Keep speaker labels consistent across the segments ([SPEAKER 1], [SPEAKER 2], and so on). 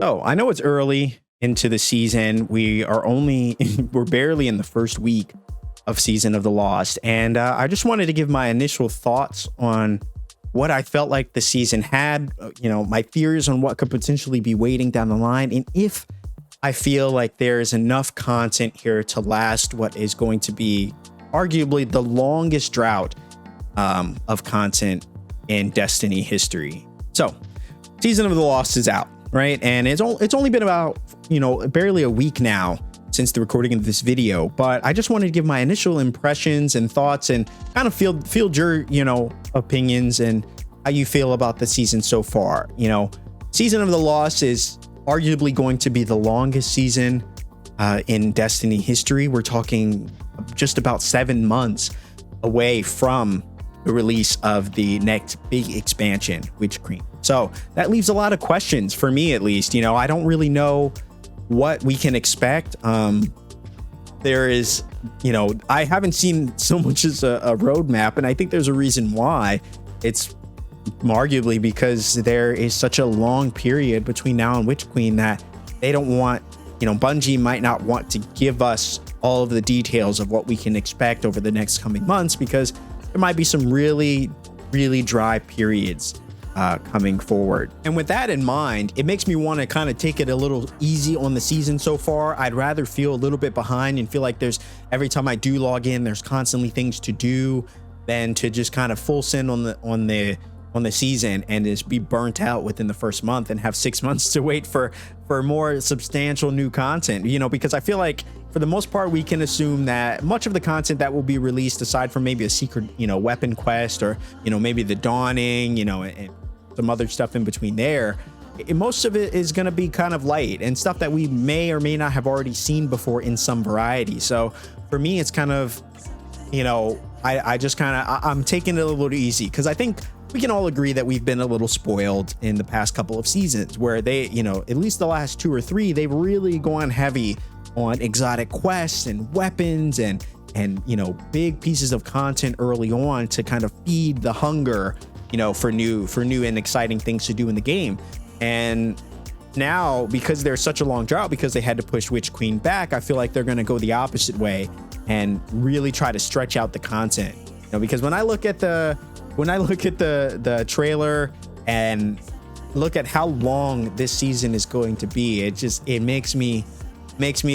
[SPEAKER 1] So I know it's early into the season. We're barely in the first week of Season of the Lost. And I just wanted to give my initial thoughts on what I felt like the season had, my theories on what could potentially be waiting down the line. And if I feel like there's enough content here to last what is going to be arguably the longest drought of content in Destiny history. So Season of the Lost is out, right? And it's only been about, barely a week now since the recording of this video, but I just wanted to give my initial impressions and thoughts and kind of field your, opinions and how you feel about the season so far. Season of the Lost is arguably going to be the longest season in Destiny history. We're talking just about 7 months away from the release of the next big expansion, Witch Queen. So that leaves a lot of questions for me, at least. I don't really know what we can expect. There is, I haven't seen so much as a roadmap, and I think there's a reason why. It's arguably because there is such a long period between now and Witch Queen that they don't want, Bungie might not want to give us all of the details of what we can expect over the next coming months, because there might be some really, really dry periods coming forward. And with that in mind, it makes me want to kind of take it a little easy on the season so far. I'd rather feel a little bit behind and feel like every time I do log in, there's constantly things to do, than to just kind of full send on the season and just be burnt out within the first month and have 6 months to wait for more substantial new content. Because I feel like for the most part, we can assume that much of the content that will be released, aside from maybe a secret, weapon quest, or, maybe the Dawning, and some other stuff in between there, most of it is going to be kind of light and stuff that we may or may not have already seen before in some variety. So for me, it's kind of, I'm taking it a little easy, because I think we can all agree that we've been a little spoiled in the past couple of seasons, where they, at least the last 2 or 3, they've really gone heavy on exotic quests and weapons and big pieces of content early on to kind of feed the hunger, for new and exciting things to do in the game. And now, because there's such a long drought, because they had to push Witch Queen back, I feel like they're going to go the opposite way and really try to stretch out the content. Because when I look at the trailer and look at how long this season is going to be, it makes me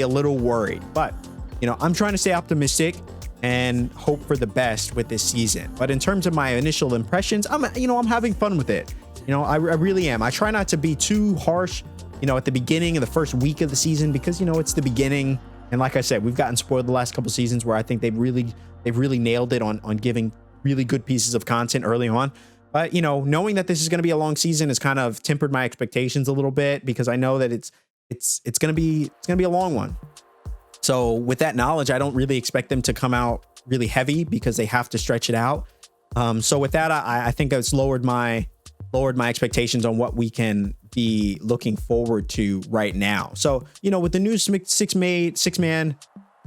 [SPEAKER 1] a little worried. But I'm trying to stay optimistic and hope for the best with this season. But in terms of my initial impressions, I'm having fun with it. I really am. I try not to be too harsh, at the beginning of the first week of the season, because it's the beginning. And like I said, we've gotten spoiled the last couple seasons where I think they've really nailed it on giving really good pieces of content early on. But knowing that this is going to be a long season has kind of tempered my expectations a little bit, because I know that it's going to be a long one. So with that knowledge, I don't really expect them to come out really heavy, because they have to stretch it out. So with that, I think it's lowered my expectations on what we can be looking forward to right now. So, with the new six-man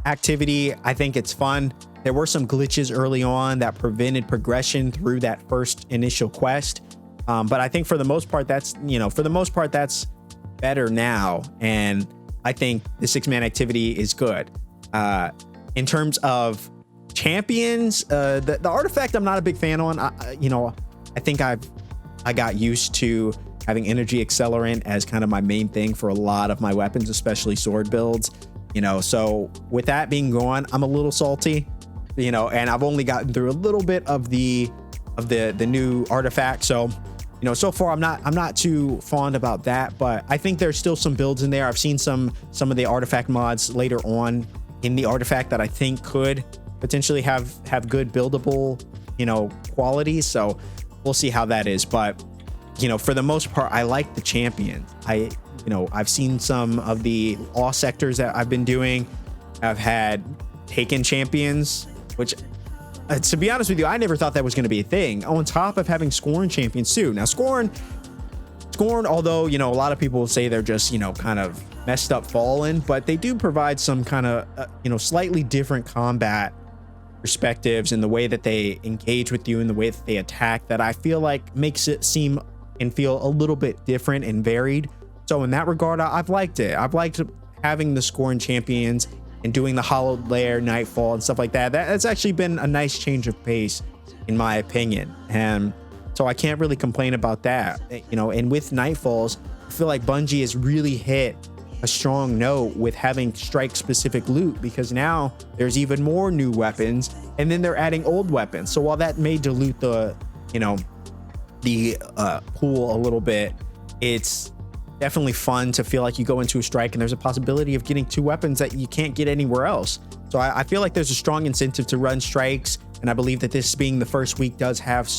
[SPEAKER 1] activity, I think it's fun. There were some glitches early on that prevented progression through that first initial quest. But I think for the most part, that's better now. And I think the 6-man activity is good. In terms of champions, the artifact I'm not a big fan on. I think I got used to having energy accelerant as kind of my main thing for a lot of my weapons, especially sword builds. So with that being gone, I'm a little salty. And I've only gotten through a little bit of the new artifact. So so far I'm not too fond about that, but I think there's still some builds in there. I've seen some of the artifact mods later on in the artifact that I think could potentially have good buildable, qualities. So we'll see how that is. But, for the most part, I like the champions. I've seen some of the all sectors that I've been doing. I've had taken champions, which, to be honest with you, I never thought that was going to be a thing, on top of having Scorn champions too. Now Scorn, although, a lot of people say they're just, kind of messed up fallen, but they do provide some kind of, slightly different combat perspectives in the way that they engage with you and the way that they attack, that I feel like makes it seem and feel a little bit different and varied So in that regard, I've liked it. I've liked having the scoring champions and doing the hollowed lair, Nightfall, and stuff like that. That's actually been a nice change of pace, in my opinion. And so I can't really complain about that. You know, and with Nightfalls, I feel like Bungie has really hit a strong note with having strike specific loot, because now there's even more new weapons, and then they're adding old weapons. So while that may dilute the, you know, the pool a little bit, it's definitely fun to feel like you go into a strike and there's a possibility of getting 2 weapons that you can't get anywhere else. So I feel like there's a strong incentive to run strikes, and I believe that this being the first week does have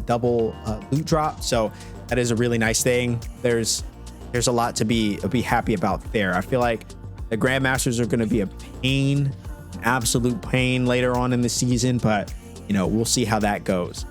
[SPEAKER 1] double loot drop, so that is a really nice thing. There's a lot to be happy about there. I feel like the Grandmasters are going to be a pain, an absolute pain later on in the season, but you know, we'll see how that goes.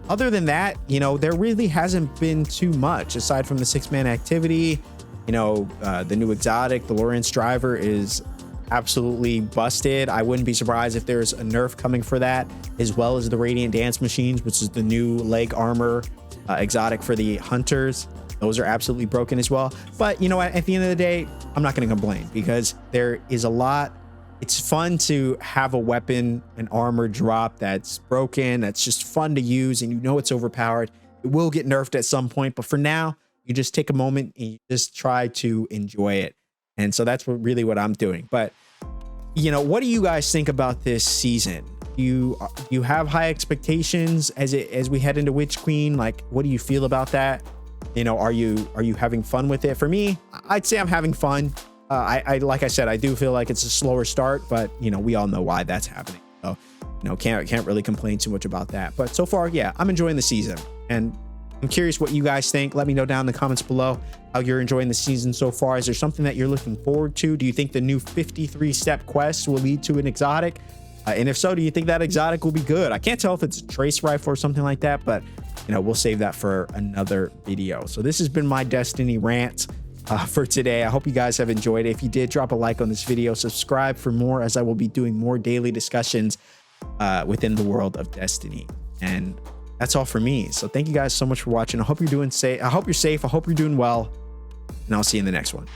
[SPEAKER 1] Other than that, you know, there really hasn't been too much aside from the 6-man activity. You know, the new exotic, the Lawrence driver, is absolutely busted. I wouldn't be surprised if there's a nerf coming for that, as well as the Radiant Dance Machines, which is the new leg armor exotic for the hunters. Those are absolutely broken as well. But you know what, at the end of the day, I'm not going to complain, because there is a lot. It's fun to have a weapon, an armor drop that's broken, that's just fun to use, and you know it's overpowered. It will get nerfed at some point, but for now, you just take a moment and you just try to enjoy it. And so that's really what I'm doing. But you know, what do you guys think about this season? You have high expectations as we head into Witch Queen? Like, what do you feel about that? You know, are you having fun with it? For me, I'd say I'm having fun. I like I said, I do feel like it's a slower start, but you know, we all know why that's happening. So, you know, can't really complain too much about that. But so far, yeah, I'm enjoying the season, and I'm curious what you guys think. Let me know down in the comments below how you're enjoying the season so far. Is there something that you're looking forward to? Do you think the new 53-step quest will lead to an exotic? And if so, do you think that exotic will be good? I can't tell if it's a trace rifle or something like that, but you know, we'll save that for another video. So this has been my Destiny rant for today. I hope you guys have enjoyed it. If you did, drop a like on this video, subscribe for more, as I will be doing more daily discussions within the world of Destiny. And that's all for me. So thank you guys so much for watching. I hope you're doing safe. I hope you're safe. I hope you're doing well, and I'll see you in the next one.